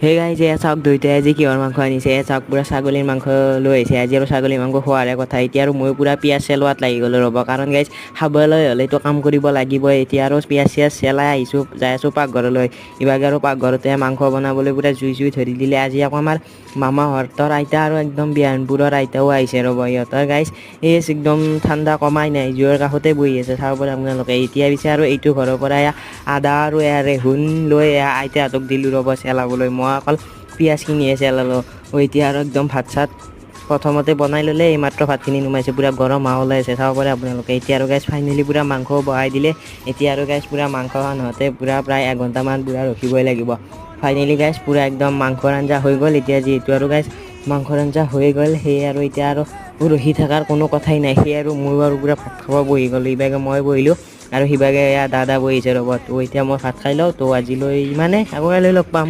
সেই গাইজ এয়া চাওক দুইটাই আজি কিহৰ মাংস আনিছে চাওক পুৰা ছাগলীৰ মাংস লৈ আহিছে আজি আৰু ছাগলীৰ মাংস খোৱাৰে কথা এতিয়া আৰু মই পুৰা পিঁয়াজ চেলোৱাত লাগি গ'লোঁ ৰ'ব কাৰণ গাইজ খাবলৈ হ'লেতো কাম কৰিব লাগিবই এতিয়া আৰু পিঁয়াজ চিয়াজ চেলাই আহিছোঁ যাই আছোঁ পাকঘৰলৈ ইভাগে আৰু পাকঘৰতে মাংস বনাবলৈ পুৰা জুই ধৰি দিলে আজি আকৌ আমাৰ মামাহঁতৰ আইতা আৰু একদম বিহানপুৰৰ আইতাও আহিছে ৰ'ব সিহঁতৰ গাইজ এই একদম ঠাণ্ডা কমাই নাই জুইৰ কাষতে বহি আছে চাব পাৰে আপোনালোকে এতিয়া পিছে আৰু এইটো ঘৰৰ পৰা আদা আৰু ৰেহুন লৈ আইতাহঁতক দিলোঁ ৰ'ব চেলাবলৈ মই অকল পিঁয়াজখিনিহে চেলালোঁ এতিয়া আৰু একদম ভাত চাত প্ৰথমতে বনাই ল'লে এইমাত্ৰ ভাতখিনি নুমাইছে পুৰা গৰম হাৱা ওলাই আছে চাব পাৰে আপোনালোকে এতিয়া আৰু গাইজ ফাইনেলি পুৰা মাংস বহাই দিলে এতিয়া আৰু গাইজ পুৰা মাংস খান হওঁতে পুৰা প্ৰায় এঘণ্টামান পুৰা ৰখিবই লাগিব ফাইনেলি গাইজ পুৰা একদম মাংসৰ আঞ্জা হৈ গ'ল এতিয়া যিহেতু আৰু গাইজ মাংসৰ আঞ্জা হৈ গ'ল সেয়ে আৰু এতিয়া আৰু ৰখি থকাৰ কোনো কথাই নাই সেয়ে আৰু ময়ো আৰু পুৰা ভাত খাব বহি গ'লোঁ ইভাগে মই বহিলোঁ আৰু সিভাগে দাদা বহিছে ৰ'ব তো এতিয়া মই ভাত খাই লওঁ তো আজিলৈ ইমানে আকৌ কাইলৈ লগ পাম।